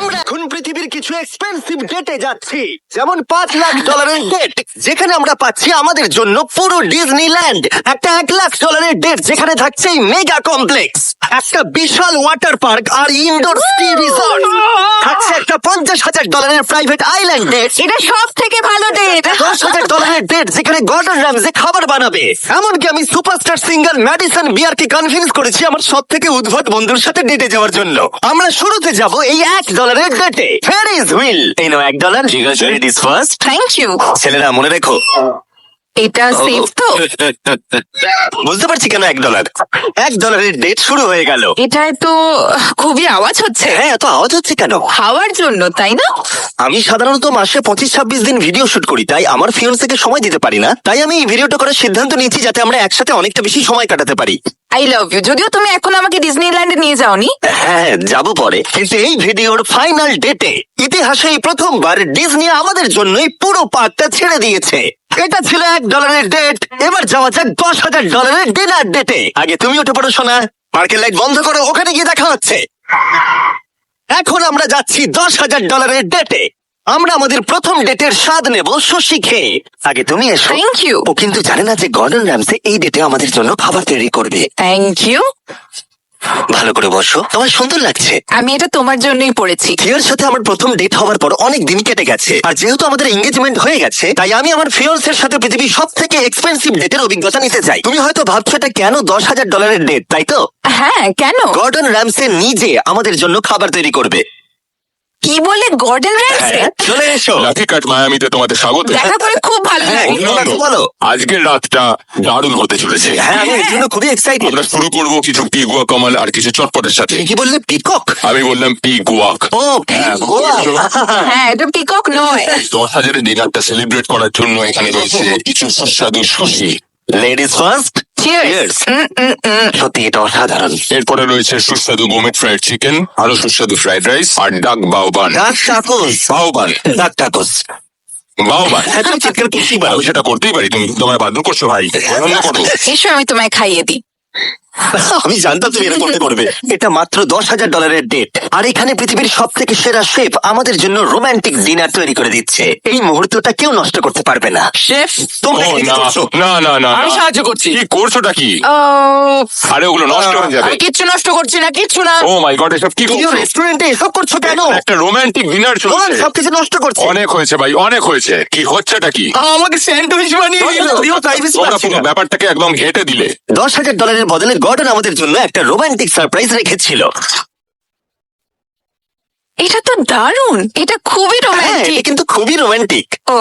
আমরা এখন পৃথিবীর কিছু এক্সপেন্সিভ ডেটে যাচ্ছি, যেমন $5 লাখ ডেট, যেখানে আমরা পাচ্ছি আমাদের জন্য পুরো ডিজনিল্যান্ড। একটা $1 লাখ ডেট, যেখানে থাকছে মেগা কমপ্লেক্স, একটা বিশাল ওয়াটার পার্ক আর ইনডোর স্কি রিসর্ট। থাকছে একটা $50,000 প্রাইভেট আইল্যান্ড ডেট। এটা সব থেকে ভালো ডেট। $10,000 ডেট, যেখানে গর্ডন র্যামজে খাবার বানাবে। এমনকি আমি সুপারস্টার সিঙ্গার ম্যাডিসন বিয়ারকে কনভিন্স করেছি আমার সব থেকে উদ্ভট বন্ধুর সাথে ডেটে যাওয়ার জন্য। আমরা শুরুতে যাব এই $1 ডেটে। ফেরিজ হুইল, এই নাও $1। ঠিক আছে, লেডিস ফার্স্ট। Thank you. ছেলেরা মনে রেখো, এটা সেফ তো? বুঝতে পারছি কেন $1 ডেট শুরু হয়ে গেল। এটায় তো খুবই আওয়াজ হচ্ছে। হ্যাঁ, এত আওয়াজ হচ্ছে কেন? খাওয়ার জন্য, তাই না? আমি সাধারণত মাসে 25-26 দিন ভিডিও শুট করি, তাই আমার ফিয়ান্সেকে সময় দিতে পারি না। তাই আমি এই ভিডিওটা করার সিদ্ধান্ত নিয়েছি, যাতে আমরা একসাথে অনেকটা বেশি সময় কাটাতে পারি। I love you. যদিও তুমি এখন আমাকে ডিজনিল্যান্ডে নিয়ে যাওনি। হ্যাঁ, যাবো পরে, কিন্তু এই ভিডিওর ফাইনাল ডেটে ইতিহাসে এই প্রথমবার ডিজনি আমাদের জন্য এই পুরো পার্কটা ছেড়ে দিয়েছে। এটা ছিল $1 ডেট। এবার যাওয়া যাক $10,000 ডিনার ডেটে। আগে তুমি উঠে পড়ো সোনা, পার্কের লাইট বন্ধ করো, ওখানে গিয়ে দেখা হচ্ছে। এখন আমরা যাচ্ছি $10,000 ডেটে। আমরা আমাদের প্রথম ডেটের স্বাদ নেব শশী খেয়ে। আগে তুমি এসো। Thank you. ও কিন্তু জানে না যে গর্ডন র্যামসে এই ডেটে আমাদের জন্য খাবার তৈরি করবে। Thank you. ভালো করে বসো, তোমার সুন্দর লাগছে। আমি এটা তোমার জন্যই পড়েছি। থিয়ার সাথে আমার প্রথম ডেট হওয়ার পর অনেক দিন কেটে গেছে, আর যেহেতু আমাদের এঙ্গেজমেন্ট হয়ে গেছে, তাই আমি আমার ফিয়ান্সের সাথে পৃথিবীর সব থেকে এক্সপেন্সিভ ডেটের অভিজ্ঞতা নিতে চাই। তুমি হয়তো ভাবছো এটা কেন $10,000 ডেট, তাই তো? হ্যাঁ, কেন? গর্ডন র্যামসে নিজে আমাদের জন্য খাবার তৈরি করবে। কি বলে, গর্ডন র্যামসে? চলে এসো। লাকি কাট মায়ামিতে তোমাদের স্বাগত। দেখা করে খুব ভালো হ্যাঁ, লাগলো। ধন্যবাদ, বলো। আজকের রাতটা দারুণ হতে চলেছে। হ্যাঁ, আমি এর জন্য খুবই এক্সাইটেড। আমরা শুরু করব কিছু পিগুয়া কমাল আর কিছু চটপটের সাথে। কি বললে, পিকক? আমি বললাম পিগুয়াক। ও, হ্যাঁ, এটা পিকক নয়। 10,000 ডিনারটা সেলিব্রেট করার জন্য এখানে রয়েছে কিছু সুস্বাদু সুশি। Ladies first. Cheers. সত্যি এটা অসাধারণ। এরপরে রয়েছে সুস্বাদু গোমেট ফ্রাইড চিকেন, আরো সুস্বাদু ফ্রাইড রাইস আর ডাক বাউবান। ডাক টাকোস। বাউবান, ডাক টাকোস। বাউবান। হ্যাঁ, তুমি চিৎকার করতেই পারো। আমি সেটা করতেই পারি, তুমি তোমার বাধ্য করছো ভাই। বন্ধ করো। এসো, আমি তোমায় খাইয়ে দিই। আমি জানতাম তুমি এটা করতে পারবে। এটা মাত্র $10,000 ডেট, আর এখানে পৃথিবীর সব থেকে সেরা শেফ আমাদের জন্য রোমান্টিক ডিনার তৈরি করে দিচ্ছে। এই মুহূর্তটা কেউ নষ্ট করতে পারবে না। শেফ, তোমরা ও, কি না, করছো? না না না আমি না। সাহায্য করছি। কি করছোটা কি? আরে ওগুলো নষ্ট হয়ে যাবে। আমি কিচ্ছু নষ্ট করছি না, কিচ্ছু না। ও মাই গড, এসব কি তুমিও করছো? রেস্টুরেন্টে এসব করছো কেন? একটা রোমান্টিক ডিনার ও, চলছে। সবকিছু নষ্ট করছে। অনেক হয়েছে ভাই, অনেক হয়েছে। কি হচ্ছেটা কি? আমাকে স্যান্ডউইচ বানিয়ে দিও, প্রাইভেসি তোমরা পাচ্ছি পুরো না। ব্যাপারটাকে একদম ঘেটে দিলে। $10,000 বদলে গর্ডন আমাদের জন্য একটা রোমান্টিক সারপ্রাইজ রেখেছিল। এটা তো দারুণ। এটা খুবই হ্যাঁ, রোমান্টিক। এটা কিন্তু খুবই রোমান্টিক। O,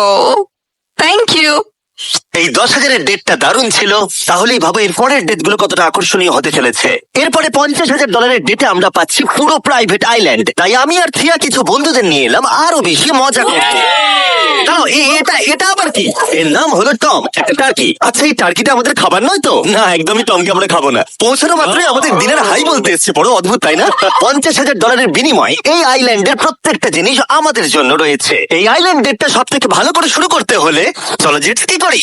thank you. এই 10,000 ডেটটা দারুণ ছিল। তাহলেই ভাবো এর পরের ডেট গুলো কতটা আকর্ষণীয় হতে চলেছে। এরপরে $50,000 ডেটে আমরা পাচ্ছি পুরো প্রাইভেট আইল্যান্ড। তাই আমি আর থিয়া কিছু বন্ধুদের নিয়ে এলাম আরো বেশি মজা করতে। দাঁড়াও, এটা এটা আবার কি? এর নাম হলো টম, একটা টার্কি। আচ্ছা, এই টার্কিটা আমাদের খাবার নয় তো? না, একদমই টমকে আমরা খাবো না। পৌঁছানো মাত্রই আমাদের দিনের হাই বলতে এসছে। বড় অদ্ভুত, তাই না? $50,000 বিনিময়ে এই আইল্যান্ডের প্রত্যেকটা জিনিস আমাদের জন্য রয়েছে। এই আইল্যান্ড ডেটটা সব থেকে ভালো করে শুরু করতে হলে চলো জেট স্কি করি।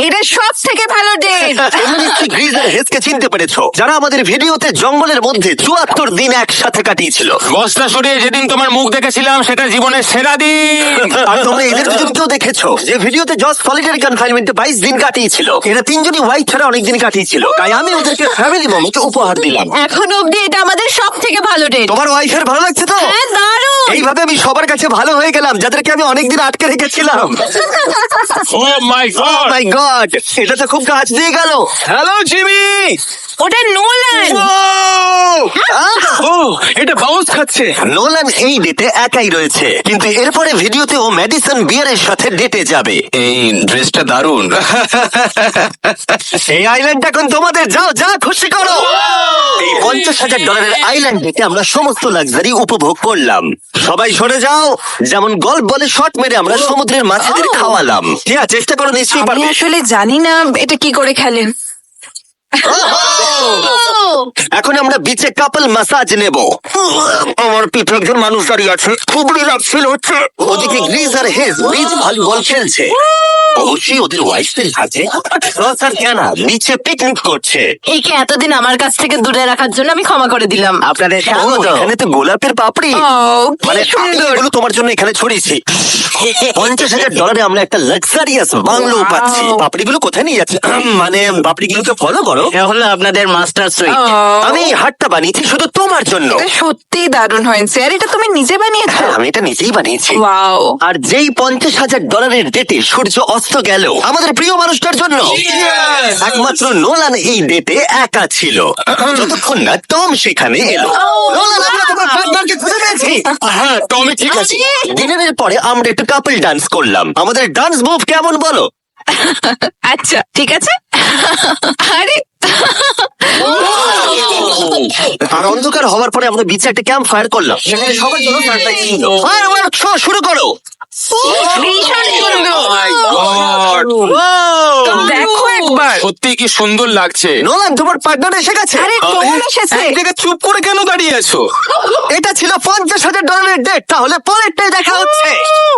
এটা সব থেকে ভালো ডেট। তোমরা নিশ্চয়ই গ্রিজ আর হেজকে চিনতে পেরেছো, যারা আমাদের ভিডিওতে জঙ্গলের মধ্যে 74 দিন একসাথে কাটিয়েছিল। বস্তা সরিয়ে যেদিন তোমার মুখ দেখেছিলাম সেটা জীবনের সেরা দিন। আর তোমরা এদের দুজনকেও দেখেছো, যে ভিডিওতে জজ সলিটারি কনফাইনমেন্টে 22 দিন কাটিয়েছিল। এরা তিনজনই হোয়াইট ছাড়া অনেক দিন কাটিয়েছিল, তাই আমি ওদেরকে ফ্যামিলি মোমেন্ট উপহার দিলাম। এখন অব্দি এটা আমাদের সব থেকে ভালো ডেট। তোমার ওয়াইফের ভালো লাগছে তো? হ্যাঁ, দারুণ। এইভাবে আমি সবার কাছে ভালো হয়ে গেলাম, যাদেরকে আমি অনেকদিন আটকে রেখেছিলাম। ও মাই গড। মাই গড, এটা তো খুব কাজ দিয়ে গেল। Hello Jimmy. ওটা নোলান। ও, এটা বাউন্স খাচ্ছে। নোলান এই ডেটে একাই রয়েছে, কিন্তু এরপরে ভিডিওতে ও ম্যাডিসন বিয়ারের সাথে ডেটে যাবে। এই ড্রেসটা দারুণ। এই আইল্যান্ড এখন তোমাদের, যাও যা খুশি করো। এই $50,000 আইল্যান্ড ডেটে আমরা সমস্ত লাক্সারি উপভোগ করলাম। সবাই সরে যাও। যেমন গল্ফ বলে শট মেরে আমরা সমুদ্রের মাছেদের খাওয়ালাম। ঠিক আছে, চেষ্টা করো, নিশ্চয়ই আমি পারবে। আসলে জানি না এটা কি করে খেলেন। এখন আমরা বিচে কাপল ম্যাসাজ নেব। আমার পিঠে একজন মানুষ দাঁড়িয়ে আছে, খুব রিল্যাক্স ফিল হচ্ছে। ওদিকে গ্রিজ আর হেজ বিচ ভলিবল খেলছে। অবশ্যই ওদের ওয়াইফদের সাথে রস আর কেনা নিচে পিকনিক করছে। একে এতদিন আমার কাছ থেকে দূরে রাখার জন্য আমি ক্ষমা করে দিলাম। আপনাদের এখানে তো গোলাপের পাপড়ি, ও, কি মানে আমি সুন্দর। এগুলো তোমার জন্য এখানে ছড়িয়েছি। $50,000 আমরা একটা লাক্সারিয়াস বাংলো পাচ্ছি। পাপড়িগুলো কোথায় নিয়ে যাচ্ছে? মানে পাপড়িগুলোকে ফলো করো। এটা হলো আপনাদের মাস্টার সুইট। ও, আমি এই হাটটা বানিয়েছি শুধু তোমার জন্য। এটা সত্যি দারুণ হয়েছে। আর এটা তুমি নিজে বানিয়েছো? আমি এটা নিজেই বানিয়েছি। ওয়াও। আর যেই $50,000 ডেটে সূর্য অস্ত গেল আমাদের প্রিয় মানুষটার জন্য, একমাত্র নোলান এই ডেটে একা ছিল যতক্ষণ না টম সেখানে এলো। নোলান, আমরা তোমার পার্টনারকে খুঁজে পেয়েছি। হ্যাঁ টমি ঠিক আছে। ডিনারের পরে আমরা একটু কাপল ডান্স করলাম। আমাদের ডান্স মুভ কেমন বলো? আচ্ছা ঠিক আছে। আরে আর অন্ধকার হওয়ার পরে আমরা বিচে একটা ক্যাম্প ফায়ার করলাম। সেখানে সবার জন্য সারপ্রাইজ ছিল। ফায়ারওয়ার্ক শো শুরু করো। ভীষণ সুন্দর। God! দেখো একবার। সত্যি কি সুন্দর লাগছে। নোলান, তোমার পার্টনার এসে গেছে। আরে কোন এসেছে? এক জায়গায় চুপ করে কেন দাঁড়িয়ে আছো? এটা ছিল $50,000 ডেট। তাহলে পরেরটাই দেখা হচ্ছে।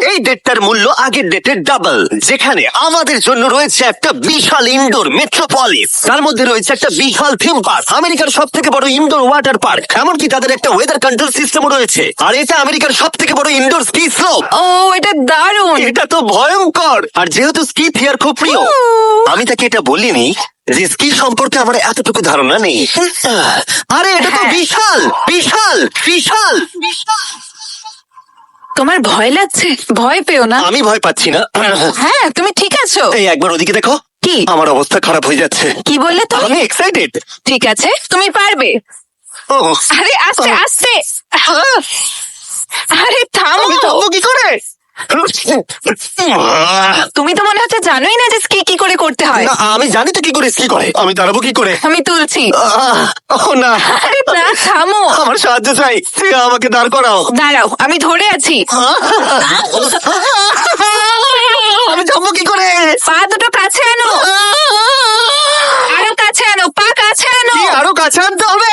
এই ডেটটার মূল্য আগের ডেটের ডাবল, যেখানে আমাদের জন্য রয়েছে একটা বিশাল ইনডোর মেট্রোপলিস। তার মধ্যে রয়েছে একটা বিশাল থিম পার্ক, আমেরিকার সব থেকে বড় ইনডোর ওয়াটার পার্ক, এমনকি তাদের একটা ওয়েদার কন্ট্রোল সিস্টেমও রয়েছে। আর এটা আমেরিকার সব থেকে বড় ইনডোর স্কি স্লোপ। ও, এটা দারুণ। এটা তো ভয়ঙ্কর। আর যেহেতু স্কি থিয়ার খুব প্রিয়, আমি তাকে এটা বলিনি যে স্কি সম্পর্কে আমার এতটুকু ধারণা নেই। আরে এটা তো হ্যাঁ। বিশাল বিশাল বিশাল। তোমার ভয় লাগছে? ভয় পেও না। আমি ভয় পাচ্ছি না। হ্যাঁ, তুমি ঠিক আছো। এই একবার ওদিকে দেখো। কি? আমার অবস্থা খারাপ হয়ে যাচ্ছে। কি বললে তো? আমি এক্সাইটেড। ঠিক আছে, তুমি পারবে। আরে আস্তে আস্তে। আরে থামো। আমি থামবো কি করে? তুমি তো মনে হচ্ছে জানোই না যে স্কি কি করে করতে হয়। না, আমি জানি তো কি করে স্কি করে। আমি দাঁড়াবো কি করে? আমি তুলছি। ও না, আরে না, থামো। আমার সাহায্য চাই। আমাকে দাঁড় করাও। দাঁড়াও, আমি ধরে আছি। আমি যাবো কি করে? পা দুটো কাছে আনো। আরো কাছে আনো, পা কাছে আনো। কি আরো কাছে আনতে হবে?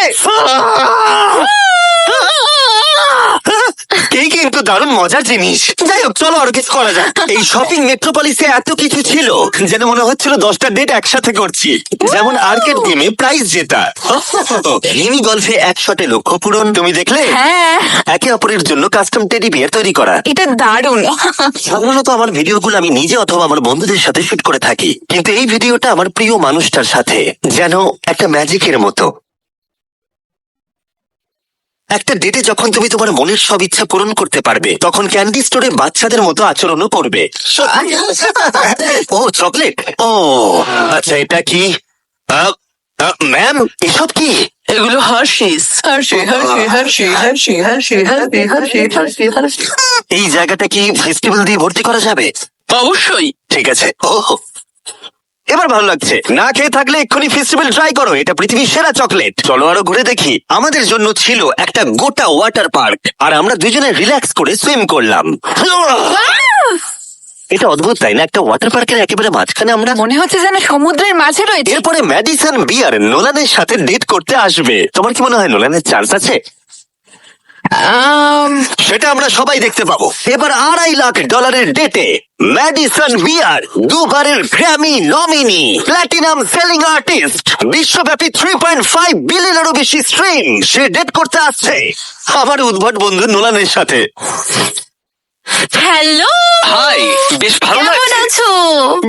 এই কিন্তু দারুণ মজার জিনিস। যাই হোক, চলো আরো কিছু করা যাক। এই শপিং মেট্রোপলিসে এত কিছু ছিল যেন মনে হচ্ছিল 10টা ডেট একসাথে করছি। যেমন আর্কেড গেমে প্রাইজ জেতা, মিনি গলফে 1 শটে লক্ষ্য পূরণ। তুমি দেখলে? হ্যাঁ, একে অপরের জন্য কাস্টম টেডি বিয়ার তৈরি করা। এটা দারুণ। সাধারণত আমার ভিডিওগুলো আমি নিজে অথবা আমার বন্ধুদের সাথে শুট করে থাকি, কিন্তু এই ভিডিওটা আমার প্রিয় মানুষটার সাথে, যেন একটা ম্যাজিকের মতো। একটা ডেটে যখন তুমি তোমার মনের সব ইচ্ছা পূরণ করতে পারবে, তখন ক্যান্ডি স্টোরে বাচ্চাদের মতো আচরণও করবে। ও চকলেট। ও আচ্ছা, এটা কি? ম্যাম, এসব কি? এগুলো হার্শিস। এই জায়গাটা কি ফেস্টিভ্যাল দিয়ে ভর্তি করা যাবে? অবশ্যই। ঠিক আছে। ও, এবার ভালো লাগছে। না খেয়ে থাকলে এক্ষুনি ফেস্টিভ্যাল ট্রাই করো। এটা পৃথিবীর সেরা চকলেট। চলো আরো ঘুরে দেখি। আমাদের জন্য ছিল একটা গোটা ওয়াটার পার্ক, আর আমরা দুজনে রিল্যাক্স করে সুইম করলাম। এটা অদ্ভুত, তাই না? একটা ওয়াটার পার্কের একেবারে মাঝখানে আমরা। মনে হচ্ছে যেন সমুদ্রের মাঝে রয়েছে। এরপরে ম্যাডিসন বিয়ার নোলানের সাথে ডেট করতে আসবে। তোমার কি মনে হয় নোলানের চান্স আছে? সেটা আমরা সবাই দেখতে পাবো। এবার $2.5 লাখ ডেটে ম্যাডিসন বিয়ার, দুবারের Grammy nominee, platinum selling artist, বিশ্বব্যাপী 3.5 বিলিয়নেরও বেশি স্ট্রিম, সে ডেট করতে আসছে আমার উদ্ভট বন্ধু নোলানের সাথে। হ্যালো, হাই, বেশ ভালো কেমন লাগছে। আছো?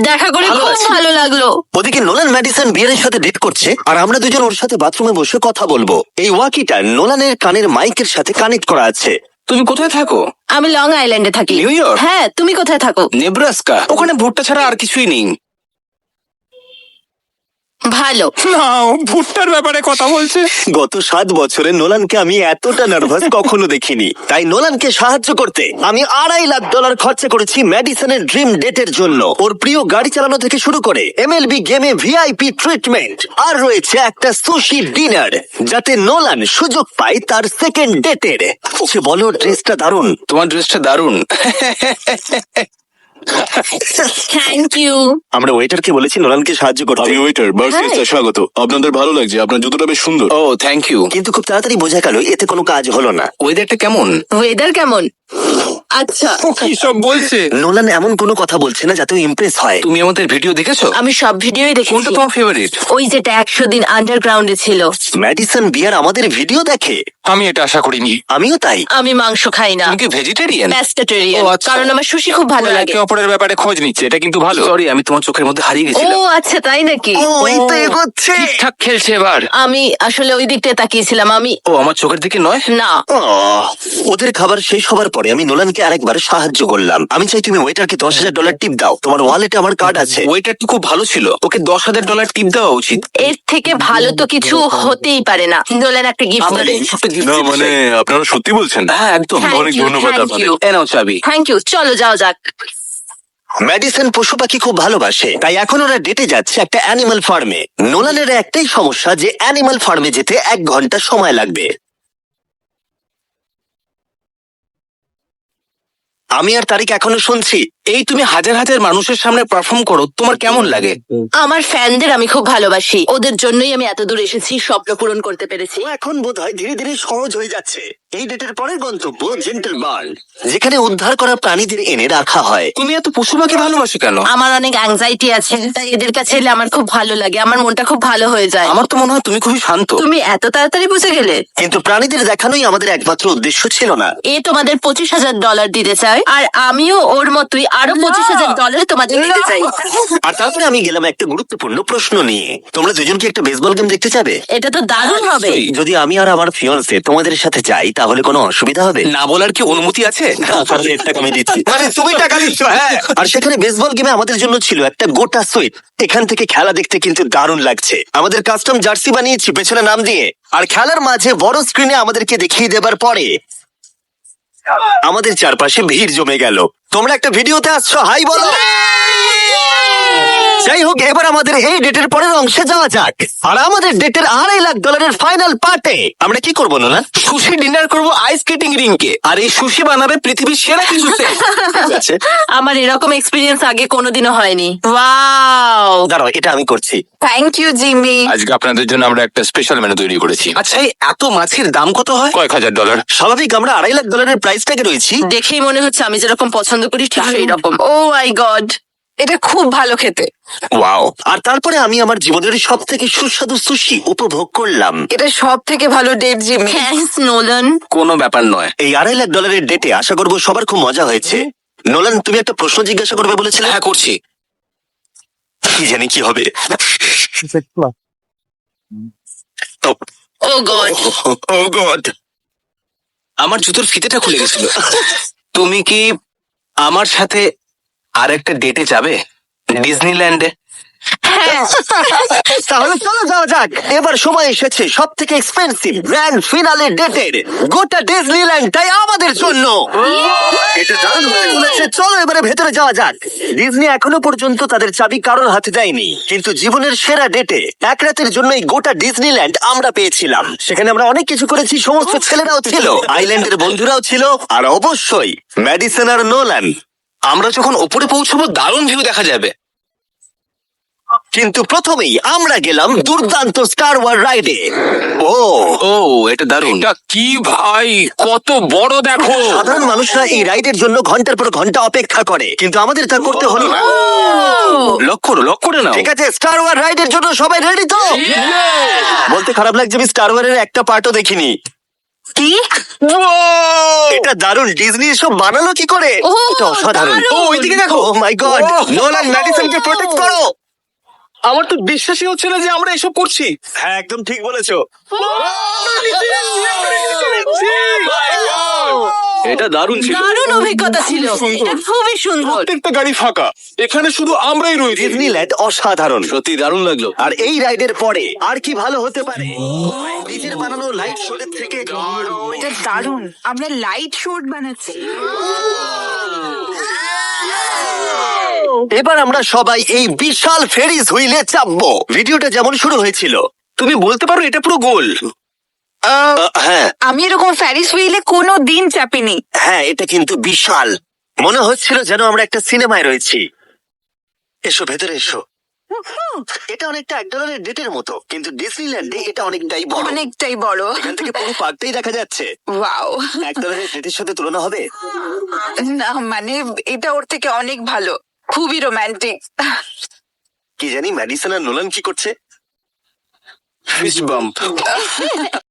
দেখা করে ভালো খুব আছি। ভালো লাগলো। ওদিকে নোলান ম্যাডিসন বিয়ারের সাথে ডেট করছে, আর আমরা দুজন ওর সাথে বাথরুমে বসে কথা বলবো। এই ওয়াকিটা নোলানের কানের মাইকের সাথে কানেক্ট করা আছে। তুমি কোথায় থাকো? আমি লং আইল্যান্ডে থাকি। New York? হ্যাঁ, তুমি কোথায় থাকো? নেব্রাস্কা। ওখানে ভুট্টা ছাড়া আর কিছুই নেই। ভালো। না, ভুট্টার ব্যাপারে কথা বলছে। গত 7 বছরে নোলানকে আমি এতটা নার্ভাস কখনো দেখিনি। তাই নোলানকে সাহায্য করতে আমি $2.5 লাখ খরচা করেছি ম্যাডিসনের ড্রিম ডেটের জন্য। ওর প্রিয় গাড়ি চালানো থেকে শুরু করে MLB গেমে VIP ট্রিটমেন্ট, আর রয়েছে একটা সুশি ডিনার, যাতে নোলান সুযোগ পায় তার সেকেন্ড ডেটের। সে বলো, ড্রেসটা দারুণ। তোমার ড্রেসটা দারুণ। Thank you. আমরা ওয়েটারকে বলেছি নোলানকে সাহায্য করতে, আমি ওয়েটার বার্সিস্তা, স্বাগত। আপনাদের ভালো লাগছে, আপনার জুতোটা বেশ সুন্দর। ও থ্যাংক ইউ। কিন্তু খুব তাড়াতাড়ি বোঝা গেল এতে কোনো কাজ হলো না। ওয়েদারটা কেমন? ওয়েদার কেমন? আচ্ছা কি সব বলছে? নোলান এমন কোনো কথা বলছে না যাতে ইমপ্রেস হয়। তুমি আমাদের ভিডিও দেখেছো? আমি সব ভিডিওই দেখেছি। কোনটা তোমার ফেভারিট? ওই যেটা 100 দিন আন্ডারগ্রাউন্ডে ছিল। ম্যাডিসন বিয়ার আমাদের ভিডিও দেখে। আমি এটা আশা করিনি। আমিও তাই। আমি মাংস খাই না, তুমি কি ভেজিটেরিয়ান? প্যাস্টেটেরিয়ান, ও, আচ্ছা। কারণ আমার সুশি খুব ভালো লাগে। একে অপরের ব্যাপারে খোঁজ নিচ্ছে, এটা কিন্তু ভালো। সরি, আমি তোমার চোখের মধ্যে হারিয়ে ও গেছিলাম। আচ্ছা, তাই নাকি? ও এই তো এগোচ্ছে। ঠিকঠাক খেলছে এবার। আমি আসলে ওই দিকটায় তাকিয়েছিলাম। আমি ও আমার চোখের দিকে নয়। না, ওদের খাবার শেষ হবার পরে আমি নোলানকে আরেকবার সাহায্য করলাম। আমি চাই তুমি ওয়েটারকে $10,000 টিপ দাও। তোমার ওয়ালেটে আমার কার্ড আছে। ওয়েটারটি খুব ভালো ছিল, ওকে $10,000 টিপ দেওয়া উচিত। এর থেকে ভালো তো কিছু হতেই পারে না। নোলান একটা গিফট আমরা করে। এই ছোট্ট gift না দিতে মানে চাই। আপনারা সত্যি বলছেন? হ্যাঁ একদম। অনেক ধন্যবাদ আপনাদের। এ নাও চাবি। Thank you. চলো যাও যাক। ম্যাডিসন পশু পাখি খুব ভালোবাসে, তাই এখন ওরা ডেটে যাচ্ছে একটা অ্যানিমাল ফার্মে। নোলানের একটাই সমস্যা যে অ্যানিমাল ফার্মে যেতে 1 ঘন্টা সময় লাগবে। আমি আর তারিক এখনো শুনছি। এই তুমি হাজার হাজার মানুষের সামনে পারফর্ম করো, তোমার কেমন লাগে? আমার ফ্যানদের আমি খুব ভালোবাসি, ওদের জন্যই আমি এত দূর এসেছি, স্বপ্ন পূরণ করতে পেরেছি। ও এখন বোধহয় ধীরে ধীরে সহজ হয়ে যাচ্ছে। এই ডেটের পরের গন্তব্য জেন্টল বার্ন, যেখানে উদ্ধার করা প্রাণীদের এনে রাখা হয়। তুমি এত পশু পাখি ভালোবাসো কেন? আমার অনেক অ্যাংজাইটি আছে, তাই এদের কাছে এলে আমার খুব ভালো লাগে, আমার মনটা খুব ভালো হয়ে যায়। আমার তো মনে হয় তুমি খুবই শান্ত। তুমি এত তাড়াতাড়ি বুঝে গেলে? কিন্তু প্রাণীদের দেখানোই আমাদের একমাত্র উদ্দেশ্য ছিল না। এ তোমাদের $25,000 দিতে চায়, আর আমিও ওর মতোই আরো $25,000 তোমাদের দিতে চাই। আর তারপরে আমি গেলাম একটা গুরুত্বপূর্ণ প্রশ্ন নিয়ে। তোমরা দুজন কি একটা বেসবল গেম দেখতে যাবে? এটা তো দারুণ হবে। যদি আমি আর আমার ফিয়ন্সে তোমাদের সাথে যাই তাহলে কোনো অসুবিধা হবে? না বলার কি অনুমতি আছে? তাহলে এর টাকা আমি দিচ্ছি। মানে তুমি টাকা দিচ্ছ? হ্যাঁ। আর সেখানে বেসবল গেমে আমাদের জন্য ছিল একটা গোটা সুইট। এখান থেকে খেলা দেখতে কিন্তু দারুণ লাগছে। আমাদের কাস্টম জার্সি বানিয়েছি পেছনে নাম দিয়ে। আর খেলার মাঝে বড় স্ক্রিনে আমাদেরকে দেখিয়ে দেবার পরে আমাদের চারপাশে ভিড় জমে গেল। তোমরা একটা ভিডিওতে আসছো, হাই বলো। যাই হোক, এবার আমাদের এই ডেটের পরের অংশে যাওয়া যাক। আর আমাদের ডেটের $2.5 লাখ ফাইনাল পার্টে আমরা কি করবো না? সুশি ডিনার করব আইস স্কেটিং রিংকে, আর এই সুশি বানাবে পৃথিবীর সেরা কিছু সেট। আছে আমার এরকম এক্সপিরিয়েন্স আগে কোনোদিনও হয়নি। ওয়াও, দাঁড়াও, এটা আমি করছি। Thank you Jimmy. আজকে আপনাদের জন্য আমরা একটা স্পেশাল মেনু তৈরি করেছি। আচ্ছা, এই এত মাছের দাম কত হয়? কয়েক $1,000। স্বাভাবিক, আমরা $2.5 লাখ প্রাইস ট্যাগে রয়েছি। দেখেই মনে হচ্ছে আমি যেরকম পছন্দ করি ঠিক সেই রকম। ও মাই গড, এটা খুব ভালো খেতে। ওয়াও। আর তারপরে আমি আমার জীবনের সব থেকে সুস্বাদু সুশি উপভোগ করলাম। এটা সব থেকে ভালো ডেট জিমি। Thanks Nolan. কোনো ব্যাপার নয়। এই $2.5 লাখ ডেটে আশা করবো সবার খুব মজা হয়েছে। নোলান, তুমি একটা প্রশ্ন জিজ্ঞাসা করবে বলেছিলে। হ্যাঁ করছি। কি জানি কি হবে। ও গড, ও গড। আমার জুতোর ফিতেটা খুলে গেছিল। তুমি কি আমার সাথে আর একটা ডেটে যাবে? ডিজনিল্যান্ডে। তাহলে চলো যাওয়া যাক। এবার সময় এসেছে সব থেকে এক্সপেন্সিভ গ্র্যান্ড ফিনালে ডেটের। গোটা ডিজনিল্যান্ডটাই আমাদের জন্য। এটা দারুণ হতে চলেছে। চলো এবারে ভেতরে যাওয়া যাক। ডিজনি এখনো পর্যন্ত তাদের চাবি কারোর হাতে দেয়নি, কিন্তু জীবনের সেরা ডেটে 1 রাতের জন্য এই গোটা ডিজনিল্যান্ড আমরা পেয়েছিলাম। সেখানে আমরা অনেক কিছু করেছি, সমস্ত ছেলেরাও ছিল, আইল্যান্ডের বন্ধুরাও ছিল, আর অবশ্যই ম্যাডিসন আর নোলান। আমরা যখন ওপরে পৌঁছবো দারুণ ভিউ দেখা যাবে। কিন্তু প্রথমেই আমরা গেলাম দুর্দান্ত স্টার ওয়ার রাইডে। ও ও, এটা দারুণ। এটা কি ভাই, কত বড় দেখো। সাধারণ মানুষরা এই রাইডের জন্য ঘন্টার পর ঘন্টা অপেক্ষা করে, কিন্তু আমাদের তা করতে হলো না। লক করে নাও। ঠিক আছে, স্টার ওয়ার রাইডের জন্য সবাই রেডি তো? বলতে খারাপ লাগছে, আমি স্টার ওয়ারের একটা পার্টও দেখিনি। কি? এটা দারুণ। ডিজনি এসব বানালো কি করে? ও, এটা অসাধারণ। দারুণ। ও ওইদিকে দেখো। ও মাই গড, Oh. নোলান ম্যাডিসনকে প্রোটেক্ট করো। আমার তো বিশ্বাসই হচ্ছে না যে আমরা এসব করছি। হ্যাঁ, একদম ঠিক বলেছো। এটা দারুণ ছিল। দারুণ অভিজ্ঞতা ছিল, এটা খুবই সুন্দর। প্রত্যেকটা গাড়ি ফাঁকা, এখানে শুধু আমরাই রয়েছি। ডিজনিল্যান্ড অসাধারণ। সত্যি দারুণ লাগলো। আর এই রাইডের পরে আর কি ভালো হতে পারে? নিজের বানানো লাইট শোর থেকে এটা দারুণ, আমরা লাইট শোট বানাচ্ছি। এবার আমরা সবাই এই বিশাল ফেরিস হুইলে চাপবো। ভিডিওটা যেমন শুরু হয়েছিল। তুমি বলতে পারো এটা পুরো গোল। হ্যাঁ আমি এরকম ফ্যারিস হুইলে কোনো দিন চাপিনি। হ্যাঁ, এটা কিন্তু বিশাল। মনে হচ্ছিল যেন আমরা একটা সিনেমায় রয়েছি। এসো ভেতরে এসো। এটা অনেকটা $1 ডেটের মতো, কিন্তু ডিজনিল্যান্ডে এটা অনেকটাই বড়। অনেকটাই বড়। এখান থেকে পুরো পার্কটাই দেখা যাচ্ছে। ওয়াও। $1 ডেটের সাথে তুলনা হবে? না মানে এটা ওর থেকে অনেক ভালো, খুবই রোমান্টিক। কি জানি ম্যাডিসন আর নোলান কি করছে। Fist bump.